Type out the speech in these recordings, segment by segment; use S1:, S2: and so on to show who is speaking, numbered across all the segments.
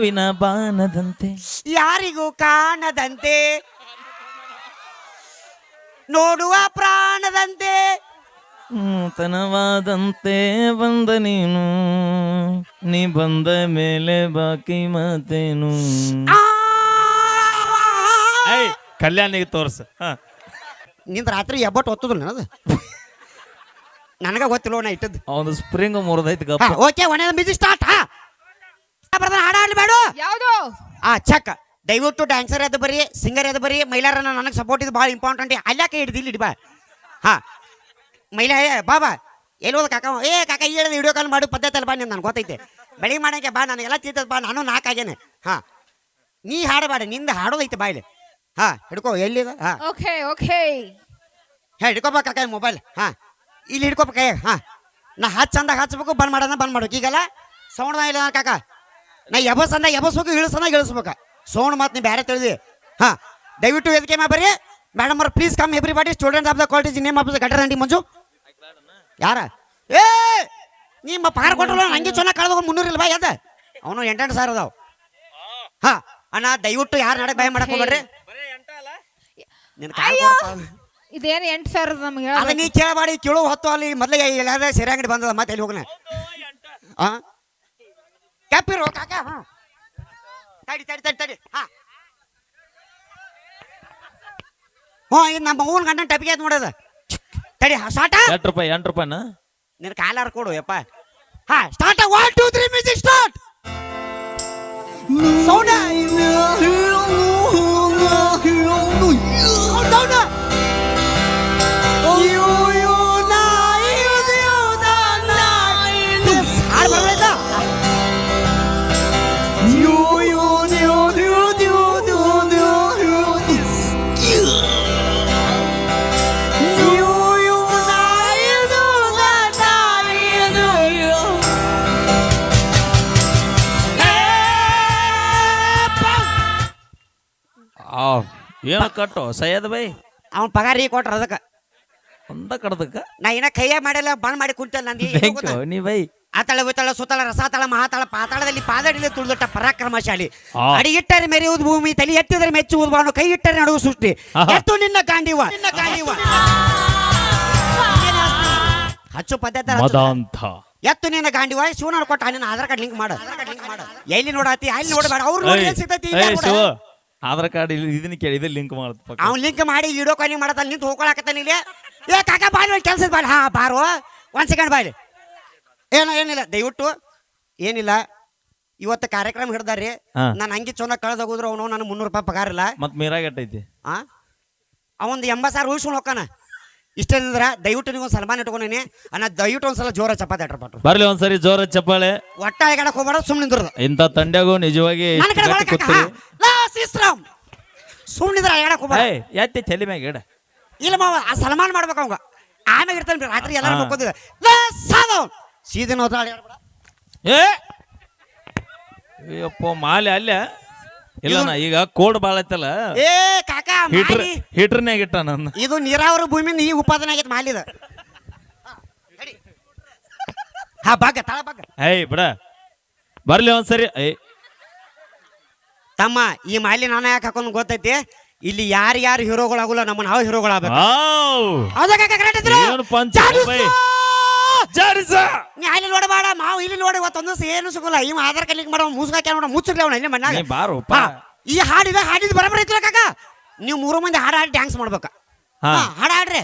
S1: ವಿನ ಬಾನದಂತೆ
S2: ಯಾರಿಗೂ ಕಾಣದಂತೆ ನೋಡುವ ಪ್ರಾಣದಂತೆ
S1: ನೂತನವಾದಂತೆ ಬಂದ ನೀ ಬಂದ ಮೇಲೆ ಬಾಕಿ ಮಾತೇನು. ಕಲ್ಯಾಣಿಗೆ ತೋರ್ಸ.
S2: ನಿಂದ ರಾತ್ರಿ ಎಬ್ಬಟ್ಟು ಒತ್ತದಿಲ್ಲ ಅದು ನನಗ ಗೊತ್ತಿಲ್ಲ ನಾ ಇಟ್ಟದ್ದು.
S1: ಅವನು ಸ್ಪ್ರಿಂಗ್ ಮುರಿದೈತಿ ಗಪ್ಪ.
S2: ಓಕೆ ಒಳ್ಳೆ ಮ್ಯೂಸಿಕ್ ಸ್ಟಾರ್ಟ್. ಹಾಡಾಡ್ಲಿ ಬೇಡ
S3: ಯಾವುದು
S2: ಚಕ್. ದಯವಿಟ್ಟು ಡ್ಯಾನ್ಸರ್ ಎದ್ದು ಬರೀ, ಸಿಂಗರ್ ಎದ್ದು ಬರೀ. ಮೈಲಾರನ ನನಗೆ ಸಪೋರ್ಟ್ ಇದು ಭಾಳ ಇಂಪಾರ್ಟೆಂಟ್. ಅಲ್ಯಾಕೆ ಹಿಡಿದಿಲ್ಲ ಇಡಿ ಬಾ. ಮೈಲಾ ಬಾಬಾ ಎಲ್ಲಿ ಹೋದ ಕಾಕ? ಕಾಕ ಈ ಹೇಳಿದ ವಿಡಿಯೋ ಕಾಲ್ ಮಾಡು ಪದ್ಧತಿ ಅಲ್ಲ ಬಾ. ನನಗೆ ಗೊತ್ತೈತೆ ಬೆಳಿಗ್ಗೆ ಮಾಡಂಗೆ ಬಾ. ನನಗೆಲ್ಲ ತೀತದ ಬಾ. ನಾನು ನಾಲ್ಕಾಗೇನೆ. ನೀ ಹಾಡಬೇಡ, ನಿಂದ ಹಾಡೋದೈತೆ ಬಾಯ್ಲಿ. ಹಿಡ್ಕೋ ಎಲ್ಲಿದ.
S3: ಓಕೆ ಓಕೆ
S2: ಹಿಡ್ಕೋಬಾ ಕಾಕ ಮೊಬೈಲ್. ಇಲ್ಲಿ ಹಿಡ್ಕೋಬ ಕೈ. ನಾ ಚಂದಾಗ ಹಚ್ಬೇಕು, ಬಂದ್ ಮಾಡೋಣ ಬಂದ್ ಮಾಡ್ಬೇಕು. ಈಗೆಲ್ಲ ಸೌಂಡ್ ಇಲ್ಲ ಕಾಕ. ನಾ ಎಬಸ್ ಅಂದಾಗ ಎಬಸ್ಬೇಕು, ಇಳಿಸಂದಾಗ ಇಳಿಸ್ಬೇಕ. ಸೌಂಡ್ ಮಾತು ನೀ ಬೇರೆ ತಿಳಿದಿ. ದಯವಿಟ್ಟು ಎದಕ್ಕೆ ಬರ್ರಿ ಮೇಡಮ್ ಅವ್ರ. Please come everybody. Student of the college name of the ಗಟ್ಟರಂಡಿ ಮಂಜು. ಯಾರ ನಿಮ್ಮ ಪಾರ ಕೊಟ್ಟಲ್ಲ ನಂಗೆ ಚೆನ್ನಾಗಿ ಕಳೆದ 300 ಇಲ್ಲ ಬಾ. ಅದ ಅವನು 8 ಸಾವಿರ ಅದಾವ. ಅಣ್ಣ ದಯವಿಟ್ಟು ಯಾರು ನಡಕ್ ಭಯ ಮಾಡಕ್ ಹೋಗ್ಬೇಡ್ರಿ.
S3: ಇದೇನು 8,000 ನಮ್ಗೆ
S2: ಅದ ನೀ ಕೇಳಬಾಡಿ. ಕೇಳು ಹೊತ್ತು ಅಲ್ಲಿ ಮೊದಲೇ ಎಲ್ಲಾದ ಸೆರೆ ಅಂಗಡಿ ಬಂದದ. ಮತ್ತೆ ಎಲ್ಲಿ ಹೋಗೋಣ ಕ್ಯಾಪಿರೋ ಕಾಕ. ತಡಿ ತಡಿ ತಡಿ ತಡಿ. ಇದು ನಮ್ಮ ಅವ್ನ ಗಂಟೆ ಟಪಿಗೆ ಆಯ್ತು ನೋಡದ. ತಡಿ ಸ್ಟಾರ್ಟ.
S1: 8 ರೂಪಾಯಿನ
S2: ನಿನ್ನ ಕಾಲಾರ ಕೊಡು ಯಪ್ಪ. ಸ್ಟಾರ್ಟ್. 1 2 3 music start. ಸೌಂಡ್
S1: ಏನು ಕಟ್ಟು ಸೈಯದ್ ಬೈ.
S2: ಅವ್ನ ಪಗಾರ ಈಗ ಕೊಟ್ರ ಅದಕ್ಕೆ
S1: ಒಂದ ಕಡ್ದಕ್ಕ
S2: ನಾ ಇನ್ನ ಕೈಯ ಮಾಡಿಲ್ಲ, ಬಂದ್ ಮಾಡಿ ಕುಂತಲ್ಲ. ನಂದು
S1: ನೀ ಬೈ
S2: ಆತಳ ವಿತಳ ಸುತಳ ರಸಾತಳ ಮಹಾತಳ ಪಾತಾಳದಲ್ಲಿ ಪಾದಡಿಲೆ ತುಳಿದೊಟ್ಟ ಪರಾಕ್ರಮಶಾಲಿ. ಅಡಿಗಿಟ್ಟರೆ ಮೆರೆಯುವುದು ಭೂಮಿ, ತಲೆ ಎತ್ತಿದರೆ ಮೆಚ್ಚುವುದು ಬಾನು, ಕೈ ಇಟ್ಟರೆ ನಡುವು ಸೃಷ್ಟಿ. ಎತ್ತು ನಿನ್ನ ಗಾಂಡಿವ ಹಚ್ಚು ಪದ್ಧತಿ. ಎತ್ತು ನಿನ್ನ ಗಾಂಡಿವ. ಶಿವನ ಕೊಟ್ಟ ನಿನ್ನ ಆಧಾರ್ ಕಾರ್ಡ್ ಲಿಂಕ್ ಮಾಡ. ಎಲ್ಲಿ ನೋಡಾತಿ ಅಲ್ಲಿ ನೋಡಬೇಡ. ಅವ್ರು ಸಿಗ್ತೈತಿ.
S1: ಆಧಾರ್ ಕಾರ್ಡ್ ಇದನ್ನ ಕೇಳಿ ಇದು ಲಿಂಕ್ ಮಾಡ್ತ.
S2: ಅವ್ನು ಲಿಂಕ್ ಮಾಡಿ ವಿಡಿಯೋ ಕಾಲಿಂಗ್ ಮಾಡತ್ತ. ನಿಂತು ಹೋಗ್ಕೊಳಕತ್ತಾನ ಇಲ್ಲಿ. ಕಾಕ ಬಾರಿ ಕೆಲ್ಸದ ಬಾರಿ. ಬಾರು 1 ಸೆಕೆಂಡ್ ಬಾಯ್ಲಿ. ಏನಿಲ್ಲ ದಯವಿಟ್ಟು ಏನಿಲ್ಲ. ಇವತ್ತು ಕಾರ್ಯಕ್ರಮ ಹಿಡ್ದಾರಿ. ನಾನು ಹಂಗೆ ಚೊನ್ನ ಕಳೆದೋಗಿದ್ರು ಅವನು ನನಗೆ 300 ರೂಪಾಯಿ ಪಗಾರ ಇಲ್ಲ.
S1: ಮತ್ ಮೀರಾಗ ಎಟ್ಟೈತಿ.
S2: ಅವೊಂದು 80,000 ಉಳಿಸ್ಕೊಂಡು ಹೋಗ್ಕಾನ. ಇಷ್ಟೇನಿದ್ರ ದಯವಿಟ್ಟು ನೀವು ಸಲ್ಮಾನ್ ಇಟ್ಕೊಂಡೇನಿ. ದಯವಿಟ್ಟು ಒಂದ್ಸಲ ಜೋರ ಚಪಾತಿ ಅಟ್ರಪಟ್ಟು
S1: ಬರ್ಲಿ ಒಂದ್ಸರಿ ಜೋರ ಚಪ್ಪಾಳೆ.
S2: ಒಟ್ಟ ಎಗಡಕ್ ಹೋಗ್ಬೇಡ, ಸುಮ್ಮನಿದ್ರು.
S1: ಇಂಥ ತಂಡ್ಯಾಗು ನಿಜವಾಗಿ
S2: ಸುಮ್ಮನಿದ್ರ ಎಗಡಕ್ ಹೋಗ್ಬೇಡ.
S1: ಯಾತಿ ತಲೆ ಮ್ಯಾಗ ಇಡ.
S2: ಇಲ್ಲ ಮಾವ, ಆ ಸಲ್ಮಾನ್ ಮಾಡ್ಬೇಕು ಅವಂಗ. ಆಮ್ಯಾಗ ಇರ್ತಾನೆ ರಾತ್ರಿ ಎಲ್ಲರೂ ಹೋಗೋದಿಲ್ಲ. ಸೀದನ್
S1: ಏಪ್ಪ ಮಾಲೆ ಅಲ್ಲ ಇಲ್ಲ. ಈಗ ಕೋಡ್ ಬಾಳ ಐತಲ್ಲ.
S2: ಕಾಕ
S1: ಹೀಟರ್ನ್ಯಾಗ ಇಟ್ಟ ನನ್ನ.
S2: ಇದು ನೀರಾವರಿ ಭೂಮಿಯಿಂದ ಈಗ ಉತ್ಪಾದನೆ ಆಗೈತೆ ಮಾಲಿದ. ಬಾಗ ತಳ ಬಾಗ.
S1: ಬಿಡ ಬರ್ಲಿ ಒಂದ್ಸರಿ.
S2: ತಮ್ಮ ಈ ಮಾಲಿ ನಾನು ಯಾಕೆ ಹಾಕೊಂಡು ಗೊತ್ತೈತಿ. ಇಲ್ಲಿ ಯಾರು ಹೀರೋಗಳಾಗಲ್ಲ, ನಮ್ಮ ನಾವು ಹೀರೋಗಳಾಗಬೇಕು. ನೀ ಅಲ್ಲಿ ನೋಡಬೇಡ ಮಾವು, ಇಲ್ಲಿ ನೋಡಿ ಇವತ್ತೊಂದು ಏನು ಸಿಗಲ್ಲ. ಇವ್ ಆಧಾರ್ ಕಾರ್ಡ್ ಲಿಂಕ್ ಮಾಡೋ ಮುಸ್ಗಾಕ ನೋಡ ಮುಚ್ಚಿರ್ಲಿ ಅವನ ಇಲ್ಲಿ ಮಣ್ಣಾಗ. ಈ ಹಾಡಿದ ಬರಬರ ಐತಿಲ್ಲ ಕಾಕ. ನೀವು 3 ಮಂದಿ ಹಾಡಿ ಡ್ಯಾನ್ಸ್ ಮಾಡ್ಬೇಕ. ಹಾಡ್ರಿ.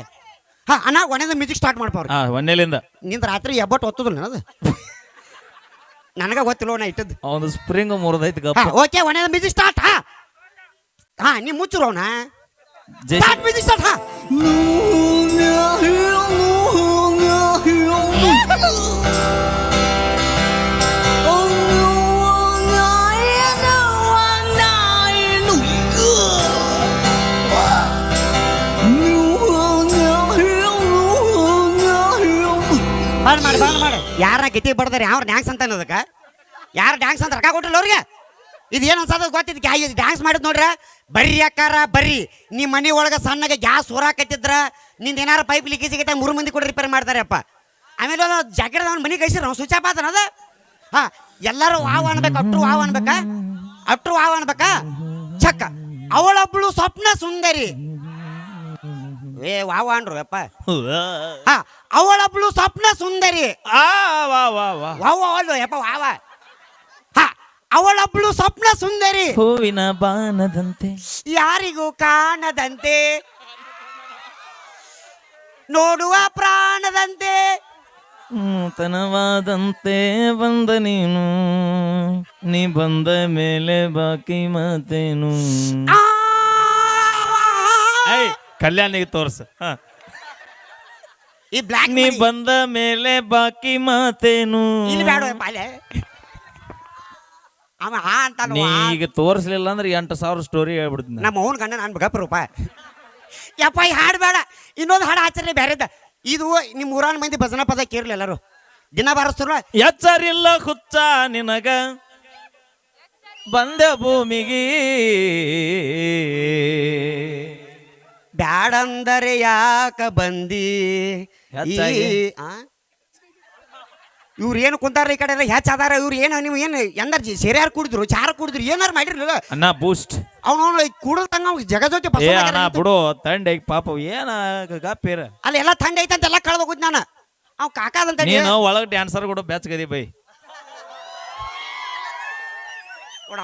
S2: ಅಣ್ಣ ಒಣದ ಮ್ಯೂಸಿಕ್ ಸ್ಟಾರ್ಟ್ ಮಾಡ್ಪಾವ್ರಿ.
S1: ಒನ್ನೆಲಿಂದ
S2: ನಿಂದ ರಾತ್ರಿ ಎಬ್ಬಟ್ಟು ಒತ್ತದಿಲ್ಲ ನನದು. ನನಗ ಗೊತ್ತಿಲ್ಲ ನಾ ಇಟ್ಟದ್ದು.
S1: ಅವನು ಸ್ಪ್ರಿಂಗ್ ಮುರಿದೈತಿ.
S2: ಓಕೆ ಒಣದ ಮ್ಯೂಸಿಕ್ ಸ್ಟಾರ್ಟ್. ನೀ ಮುಚ್ಚರು ಅವನ ಮ್ಯೂಸಿಕ್ ಸ್ಟಾರ್ಟ್. ಮಾಡಿ ಯಾರ ಗಿತಿ ಬಡ್ದಾರೆ ಅವ್ರ ಡ್ಯಾನ್ಸ್ ಅಂತ ಅನ್ನೋದಕ್ಕೆ. ಯಾರು ಡ್ಯಾನ್ಸ್ ಅಂತ ರೊಕ್ಕ ಕೊಟ್ಟಿಲ್ಲ ಅವ್ರಿಗೆ. ಇದು ಏನು ಅನ್ಸದ ಗೊತ್ತಿದ್ ಡ್ಯಾನ್ಸ್ ಮಾಡಿದ್ ನೋಡ್ರ. ಬರ್ರಿ ಅಕ್ಕಾರ ಬರ್ರಿ. ನಿಮ್ಮ ಮನೆ ಒಳಗೆ ಸಣ್ಣಗೆ ಗ್ಯಾಸ್ ಹೊರಾಕತ್ತಿದ್ರ ನಿಂದ ಏನಾರ ಪೈಪ್ ಲೀಕೇಜ್ ಆಗೈತೆ 3 ಮಂದಿ ಕೂಡ ರಿಪೇರ್ ಮಾಡ್ತಾರಪ್ಪ. ಆಮೇಲೆ ಜಾಕೆಟ್ ಅವ್ನ ಮನೆ ಕೈಸಿರ ನಾವು ಸ್ವಿಚ್ ಆಫ್ ಆತನ ಅದ. ಎಲ್ಲರೂ ವಾವ್ ಅನ್ಬೇಕು, ಅಟ್ರು ವಾವ್ ಅನ್ಬೇಕಾ. ಅಟ್ರು ವಾವ ಅನ್ಬೇಕಾ ಚಕ್ಕ ಅವಳೊಬ್ಳು ಸ್ವಪ್ನ ಸುಂದರಿ ಏ ವಾವ ಅನ್ರು ಯಪ್ಪ ಹಾ ಅವಳೊಬ್ಳು ಸ್ವಪ್ನ ಸುಂದರಿ
S1: ಆ ವಾ ವಾ ವಾ
S2: ವಾವ ಅಲ್ವ ಯಪ್ಪ ವಾವ ಹಾ ಅವಳೊಬ್ಳು ಸ್ವಪ್ನ ಸುಂದರಿ
S1: ಹೂವಿನ ಬಾನದಂತೆ
S2: ಯಾರಿಗೂ ಕಾಣದಂತೆ ನೋಡುವ ಪ್ರಾಣದಂತೆ
S1: ನೂತನವಾದಂತೆ ಬಂದ ನೀ ಬಂದ ಮೇಲೆ ಬಾಕಿ ಮಾತೇನು
S2: ಆ!
S1: ಐ ಕಲ್ಯಾಣಿಗೆ ತೋರ್ಸ
S2: ಈ ಬ್ಲಾಕ್
S1: ನೀ ಬಂದ ಮೇಲೆ ಬಾಕಿ ಮಾತೇನು
S2: ಇಲ್ಲಿ ಬೇಡ ಪಾಲೆ ಅವ ಹಾ ಅಂತಾನ
S1: ನೀ ಈಗ ತೋರಿಸ್ಲಿಲ್ಲ ಅಂದ್ರೆ 8,000 ಸ್ಟೋರಿ ಹೇಳ್ಬಿಡ್ತೀನಿ
S2: ನಮ್ಮ ಅವನ ಗಂಡ ನಾನು ಗಪ್ಪ ರೂಪಾಯಿ ಯಪ್ಪ ಈ ಹಾಡು ಬೇಡ ಇನ್ನೊಂದು ಹಾಡು ಆಚರಣೆ ಬೇರೆದ ಇದು ನಿಮ್ಮ ಊರಾನ ಮಂದಿ ಭಜನಾ ಪದ ಕೇರ್ಲಿ ಎಲ್ಲರೂ ದಿನ ಬಾರಿಸ್ತಾರ
S1: ಎಚ್ಚರಿಲ್ಲ ಹುಚ್ಚ ನಿನಗ ಬಂದ ಭೂಮಿಗೆ
S2: ಬ್ಯಾಡಂದರೆ ಯಾಕ ಬಂದಿ
S1: ಹೆಚ್ಚಾಗಿ?
S2: ಇವ್ರು ಏನು ಕುಂತಾರ ಈ ಕಡೆ ಎಲ್ಲ ಹೆಚ್ಚಾದಾರ ಇವ್ರು ಏನು ನೀವು ಏನು ಎಂದರ್ ಸೇರ್ಯಾರು ಕುಡಿದ್ರು ಚಾರ ಕುಡಿದ್ರು ಏನಾರು ಮಾಡಿರ್ಲಿಲ್ಲ
S1: ಅಣ್ಣ ಬೂಸ್ಟ್
S2: ಅವನು ಕುಡದಂಗ ಜಗಜೋತಿ
S1: ಏ ಅಣ್ಣ ಬಿಡು ತಂಡ ಈಗ ಪಾಪ ಏನ ಗಾಪೇರ
S2: ಅಲ್ಲಿ ಎಲ್ಲ ಥಂಡಿ ಐತೆ ಅಂತೆಲ್ಲ ಕಳ್ದ ಹೋಗುದ್ ನಾನು ಅವ್ ಕಾಕಾದಂತ
S1: ನೀನು ಒಳಗ್ ಡ್ಯಾನ್ಸರ್ ಕೂಡ ಬೆಚ್ಚಗದಿ ಬೈ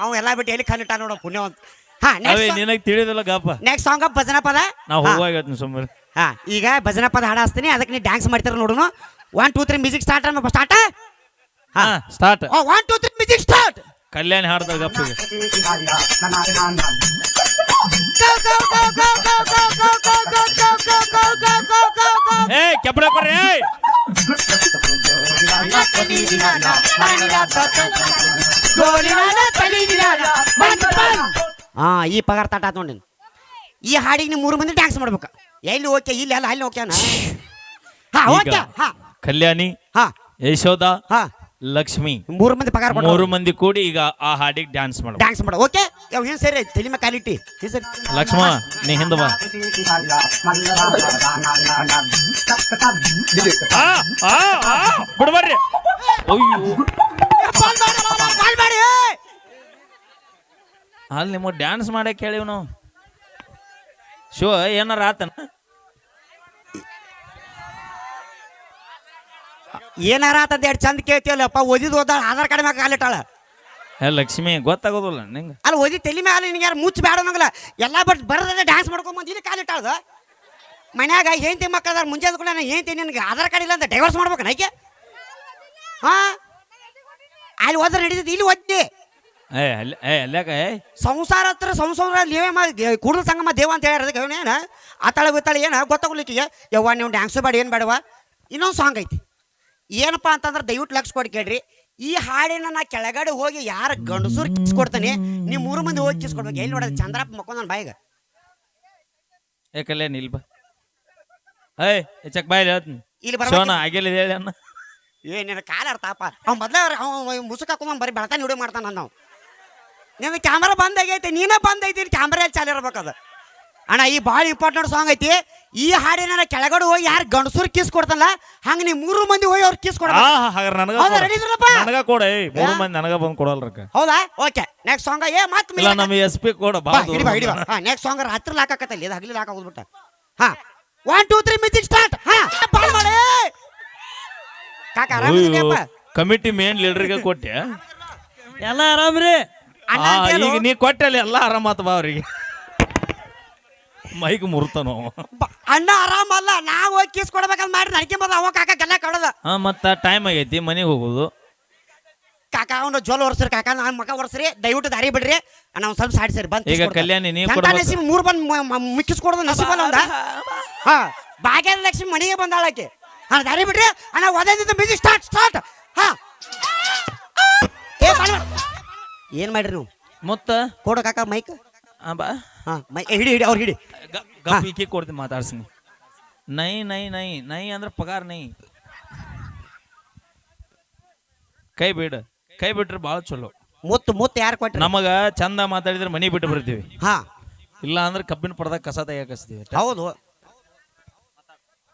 S2: ಅವ್ ಎಲ್ಲ ಬಿಟ್ಟು ಎಲ್ಲಿ ಖಂಡಿಟ ನೋಡ ಪುಣ್ಯವಂತ ಹಾ
S1: ಅವೇ ನಿನಗ್ ತಿಳಿದಿಲ್ಲ ಗಾಪ
S2: ನೆಕ್ಸ್ಟ್ ಸಾಂಗ್ ಭಜನಾ ಪದ
S1: ನಾವು ಹೋಗುವಾಗ ಹೇಳ್ತೀನಿ ಸುಮ್ಮನೆ
S2: ಹಾ ಈಗ ಭಜನಾ ಪದ ಹಾಡ ಹಚ್ತೀನಿ ಅದಕ್ಕೆ ನೀವು ಡ್ಯಾನ್ಸ್ ಮಾಡ್ತಾರ ನೋಡುನು 1 2 3 ಮ್ಯೂಸಿಕ್ ಸ್ಟಾರ್ಟ್ ಅನ್ನ ಸ್ಟಾರ್ಟ್
S1: ಹಾ ಸ್ಟಾರ್ಟ್
S2: 1 2 3 ಮ್ಯೂಸಿಕ್ ಸ್ಟಾರ್ಟ್
S1: ಕಲ್ಯಾಣಿ ಹಾಡ್ದ ಗಪ್ಪಿಗೆ ಏ ಕೆಬ್ಬಳ ಕೊಡ್ರಿ ಏಯ್
S2: ಹಾ ಈ ಪಗಾರ ತಾಟ ಆತ್ ನೋಡಿ ಈ ಹಾಡಿಗೆ ನೀವು 3 ಮಂದಿ ಡ್ಯಾನ್ಸ್ ಮಾಡ್ಬೇಕು ಎಲ್ಲಿ ಓಕೆ ಇಲ್ಲಿ ಅಲ್ಲ ಅಲ್ಲಿ ಓಕೆ ಹಾ
S1: ಈಗ
S2: ಓಕೆ ಹಾ
S1: ಕಲ್ಯಾಣಿ
S2: ಹಾ
S1: ಯಶೋಧ
S2: ಹಾ
S1: ಲಕ್ಷ್ಮಿ
S2: 3 ಮಂದಿ ಪಗಾರ ಕೊಡು
S1: 3 ಮಂದಿ ಕೂಡಿ ಈಗ ಆ ಹಾಡಿಗೆ ಡ್ಯಾನ್ಸ್ ಮಾಡ
S2: ಡ್ಯಾನ್ಸ್ ಮಾಡು ಓಕೆ ಯಾವ ಏನ್ ಸರಿ ತಲೆ ಮೇಲೆ ಕಾಲಿಟ್ಟಿ ಸರಿ
S1: ಲಕ್ಷ್ಮ ನೀ ಹಿಂದ ಬಾ ಬಿಡ್ಬರ್ರಿ ಅಯ್ಯೋ
S2: ಕಾಲ್ ಮಾಡಿ
S1: ಅಲ್ಲಿ ನಿಮ್ಮ ಡ್ಯಾನ್ಸ್ ಮಾಡಕ್ ಕೇಳಿವ್ ನಾವು ಶೋ ಏನಾರ ಆತನ
S2: ಏನಾರ ಆತದ ಎರಡು ಚಂದ ಕೇಳ್ತೀವಲ್ಲಪ್ಪ ಓದಿದ್ ಓದಾಳ ಆಧಾರ್ ಕಾರ್ಡ್ ಮ್ಯಾಗ ಕಾಲಿಟ್ಟಾಳ
S1: ಏ ಲಕ್ಷ್ಮಿ ಗೊತ್ತಾಗೋದಿಲ್ಲ ನಿಂಗೆ
S2: ಅಲ್ಲಿ ಓದಿ ತಲೆ ಮ್ಯಾಲ ನಿನಗೆ ಯಾರು ಮುಚ್ಚ ಬೇಡ ಅನ್ನಂಗಿಲ್ಲ ಎಲ್ಲ ಬಟ್ ಬರದ್ರೆ ಡ್ಯಾನ್ಸ್ ಮಾಡ್ಕೊಂಬಂದು ಇಲ್ಲಿ ಕಾಲಿಟ್ಟಾಳ್ದ ಮನ್ಯಾಗ ಹೆಂಡತಿ ಮಕ್ಕಳದಾರ ಮುಂಜಾನೆ ಕೂಡ ನಾನು ಹೆಂಡತಿ ನಿನಗೆ ಆಧಾರ್ ಕಾರ್ಡ್ ಇಲ್ಲ ಅಂತ ಡೈವರ್ಸ್ ಮಾಡ್ಬೇಕು ನೈಕೆ ಹಾ ಅಲ್ಲಿ ಹೋದ್ರೆ ನಡೀತೈತಿ ಇಲ್ಲಿ ಓದ್ತಿ
S1: ಅಲ್ಯಾಕ
S2: ಸಂಸಾರ ಹತ್ರ ಸಂಸಾರ ನೀವೇ ಕೂಡಲ ಸಂಗಮ ದೇವ ಅಂತ ಹೇಳ್ಯಾರ ಅದಕ್ಕೆ ಏನ ಆತಾಳ ಬಿತ್ತಾಳ ಏನ ಗೊತ್ತಾಗ್ಲಿಕ್ಕಿಗೆ ಯವ್ವ ನೀವು ಡ್ಯಾನ್ಸ್ ಬೇಡ ಏನು ಬೇಡವ ಇನ್ನೊಂದು ಸಾಂಗ್ ಐತಿ ಏನಪ್ಪ ಅಂತಂದ್ರೆ ದಯವಿಟ್ಟು ಲಕ್ಷ ಕೊಟ್ಟು ಕೇಳ್ರಿ ಈ ಹಾಡಿನ ನಾ ಕೆಳಗಡೆ ಹೋಗಿ ಯಾರ ಗಂಡಸೂರು ಕಿಸ್ ಕೊಡ್ತಾನೆ ನೀವು 3 ಮಂದಿ ಹೋಗಿ ಕಿಸ್ ಕೊಡ್ಬೇಕು ಎಲ್ಲಿ ನೋಡೋದು ಚಂದ್ರಪ್ಪ ಮಕ್ಕೊಂದ್ ಬಾಯಿಗ
S1: ಏ ಕಲ್ಯಾಣಿ ಇಲ್ಬ ಏಯ್ ಚೆಕ್ ಬಾಯ್ಲಿ ಹೇಳ್ತೀನಿ
S2: ಇಲ್ಲಿ
S1: ಶೋನ
S2: ಬರ
S1: ಆಗಿಲ್ಲ ಹೇಳಿ ಅನ್ನ
S2: ಏನಿನ ಕಾಲ ಅರ್ಥಪ್ಪ ಅವ್ನು ಮೊದ್ಲೇ ಅವ್ನು ಮುಸುಕ್ ಹಾಕೊಂಡ್ ಬರೀ ಬೆಳತಾನೆ ವಿಡಿಯೋ ಮಾಡ್ತಾನ ನಾವು ನಿನ್ನ ಕ್ಯಾಮ್ರಾ ಬಂದ್ ಆಗೈತೆ ನೀನೇ ಬಂದ್ ಐತಿ ಕ್ಯಾಮ್ರಾ ಎಲ್ಲಿ ಚಾಲು ಇರ್ಬೇಕದು ಅಣ್ಣ ಈ ಭಾಳ ಇಂಪಾರ್ಟೆಂಟ್ ಸಾಂಗ್ ಐತಿ ಈ ಹಾಡಿನ ಕೆಳಗಡೆ ಹೋಗಿ ಯಾರು ಗಂಡಸೂರು ಕಿಸ್ ಕೊಡ್ತಾನಲ್ಲ ಹಂಗ ನೀವು 3 ಮಂದಿ ಹೋಗಿ ಅವ್ರು ಕಿಸ್ ಕೊಡ ಹೌದಾ ರೆಡಿ ಇದ್ರಲ್ಲಪ್ಪ
S1: ನನಗ ಕೊಡ 3 ಮಂದಿ ನನಗ ಬಂದ್ ಕೊಡಲ್ರಕ್ಕ
S2: ಹೌದಾ ಓಕೆ ನೆಕ್ಸ್ಟ್ ಸಾಂಗ್ ಏ ಮತ್ತೆ
S1: ಇಲ್ಲ ನಮ್ಮ SP ಕೊಡ ಬಾ
S2: ಹಿಡಿಬಾ ಹಾ ನೆಕ್ಸ್ಟ್ ಸಾಂಗ್ ರಾತ್ರಿ ಲಾಕಾಕತ್ತಲ್ಲ ಇದು ಹಗಲಿ ಲಾಕ ಹೋಗ್ಬಿಟ್ಟ ಹಾ 1 2 3 ಮ್ಯೂಸಿಕ್ ಸ್ಟಾರ್ಟ್ ಹಾ ಬಾಳ್ ಮಾಡಿ ಕಾಕ ಆರಾಮಿದೀಯಪ್ಪ
S1: ಕಮಿಟಿ ಮೇನ್ ಲೀಡರ್ಗೆ ಕೊಟ್ಟೆ ಎಲ್ಲ ಆರಾಮ್ರಿ ಈಗ ನೀ ಕೊಟ್ಟಲ್ಲ ಎಲ್ಲ ಆರಾಮಾತ ಬಾ ಅವ್ರಿಗೆ ಮೈಕ್ ಮುರ್ತಾನೋ
S2: ಅಣ್ಣ ಆರಾಮಲ್ಲ ನಾವು ಹೋಗಿ ಕಿಸ್ ಕೊಡ್ಬೇಕಂತ ಮಾಡಿ ನಡ್ಕೆ ಬಂದ ಅವ ಕಾಕ ಗಲ್ಲ ಕಡದ
S1: ಮತ್ತ ಟೈಮ್ ಆಗೈತಿ ಮನೆಗೆ ಹೋಗೋದು
S2: ಕಾಕ ಅವನು ಜೋಲ್ ಒರ್ಸ್ರಿ ಕಾಕ ನಾನು ಮಗ ಒರ್ಸ್ರಿ ದಯವಿಟ್ಟು ದಾರಿ ಬಿಡ್ರಿ ಅಣ್ಣ ಒಂದ್ ಸ್ವಲ್ಪ ಸಾಡಿ ಸರಿ ಬಂದ್
S1: ಈಗ ಕಲ್ಯಾಣಿ ನೀ ಕೊಡ್ಬೇಕು
S2: ನಸೀಬ್ 3 ಬಂದ್ ಮಿಕ್ಕಿಸ್ ಕೊಡೋದು ನಸೀಬಲ್ಲ ಒಂದ ಹಾ ಭಾಗ್ಯದ ಲಕ್ಷ್ಮಿ ಮನೆಗೆ ಬಂದಾಳಕ್ಕೆ ಹಾ ದಾರಿ ಬಿಡ್ರಿ ಅಣ್ಣ ಓದಿದ್ದು ಮ್ಯೂಸಿಕ್ ಸ್ಟಾರ್ಟ್ ಸ್ಟಾರ್ಟ್ ಹಾ ಏನ್ ಮಾಡ್ರಿ ನೀವು
S1: ಮತ್ತ
S2: ಕೊಡು ಕಾಕ ಮೈಕ್
S1: ಬಾ
S2: ಹಾ ಮೈ ಹಿಡಿ ಹಿಡಿ ಅವ್ರು ಹಿಡಿ
S1: ಗಪ್ಪಿಕ್ಕಿ ಕೊಡ್ತೀನಿ ಮಾತಾಡ್ಸಿನಿ ನೈ ನೈ ನೈ ನೈ ಅಂದ್ರೆ ಪಗಾರ ನೈ ಕೈ ಬಿಟ್ರೆ ಭಾಳ ಚಲೋ
S2: ಮುತ್ತು ಯಾರು ಕೊಟ್ರಿ
S1: ನಮಗ ಚಂದ ಮಾತಾಡಿದ್ರೆ ಮನಿ ಬಿಟ್ಟು ಬರ್ತೀವಿ
S2: ಹಾ
S1: ಇಲ್ಲ ಅಂದ್ರೆ ಕಬ್ಬಿನ ಪಡ್ದಾಗ ಕಸ ತೆಗಿಯಕಸ್ತೀವಿ
S2: ಹೌದು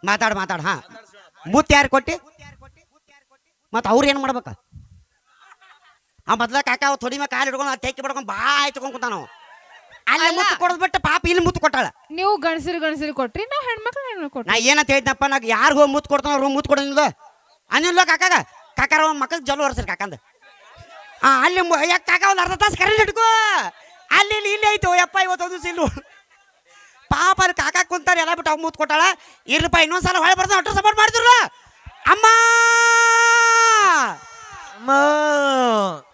S2: ಮಾತಾಡ ಹಾ ಮುತ್ತು ಯಾರು ಕೊಟ್ಟಿ ಮತ್ತ ಅವ್ರು ಏನ್ ಮಾಡ್ಬೇಕ ಆ ಮೊದ್ಲ ಕಾಕ ಅವ್ ತೊಡಿ ಮ್ಯಾಗ ಕಾಲು ಹಿಡ್ಕೊಂಡು ತೆಕ್ಕಿ ಬಿಡ್ಕೊಂಡು ಬಾಯ್ ತಗೊಂಡ್ ಕುಂತಾನ ನಾವು ಅಲ್ಲಿ
S3: ಅಲ್ಲ.
S2: ಮುತ್ತು ಕೊಡದ್ ಬಿಟ್ಟು ಪಾಪ ಇಲ್ಲಿ ಮುತ್ತು ಕೊಟ್ಟಾಳ
S3: ನೀವು ಗಂಡಸರು ಕೊಟ್ರಿ ನಾವು ಹೆಣ್ಮಕ್ಳು ಕೊಟ್ರಿ.
S2: ನಾ ಏನಂತ ಹೇಳಿದ್ನಪ್ಪ ನಾಗ ಯಾರು ಹೋಗಿ ಮುತ್ತು ಕೊಡ್ತಾನ ಅವ್ರು ಮುತ್ತು ಕೊಡೋದಿಲ್ಲ ಅನ್ನಿಲ್ಲ ಕಾಕಾರ ಮಕ್ಕಳಿಗೆ ಜಲ್ಲು ಹೊರ್ಸ್ರಿ ಕಾಕಂದ ಅಲ್ಲಿ ಯಾಕೆ ಕಾಕ ಒಂದು ಅರ್ಧ ತಾಸು ಕರೆಂಟ್ ಇಟ್ಕೋ ಅಲ್ಲಿ ಇಲ್ಲಿ ಐತು ಯಪ್ಪ ಇವತ್ತೊಂದು ದಿವಸ ಇಲ್ಲ ಪಾಪ ಅಲ್ಲಿ ಕಾಕ ಕುಂತಾರೆ ಎಲ್ಲ ಬಿಟ್ಟು ಅವ್ ಮುತ್ತು ಕೊಟ್ಟಾಳ ಇರ್ರಪ್ಪ ಇನ್ನೊಂದ್ಸಲ ಹೊಳೆ ಬರ್ತಾನೆ ಒಟ್ಟು ಸಪೋರ್ಟ್ ಮಾಡ್ತಿರಲ್ಲ ಅಮ್ಮ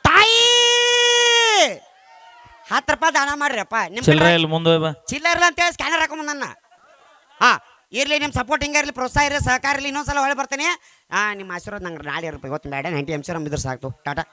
S2: ತಾಯಿ 10 ರೂಪಾಯಿ ದಾನ ಮಾಡ್ರಿಪ್ಪ ನಿಮ್ಮ
S1: ಚಿಲ್ಲರೆ ಇಲ್ಲಿ ಮುಂದೆ ಬಾ
S2: ಚಿಲ್ಲರ್ ಅಂತೇಳಿ ಸ್ಕ್ಯಾನರ್ ಹಾಕೊಂಬಂದನ್ನ ಇರ್ಲಿ ನಿಮ್ಮ ಸಪೋರ್ಟ್ ಹಿಂಗೆ ಇರಲಿ ಪ್ರೋತ್ಸಾಹ ಇರಲಿ ಸಹಕಾರ ಇರಲಿ ಇನ್ನೊಂದ್ಸಲ ಹೊಳೆ ಬರ್ತೀನಿ ನಿಮ್ಮ ಆಶೀರ್ವಾದ ನಂಗೆ ನಾಳೆ ಇರಪ್ಪ ಇವತ್ತು ಬೇಡ 90 MC ಇದ್ರೆ ಸಾಕು ಟಾಟಾ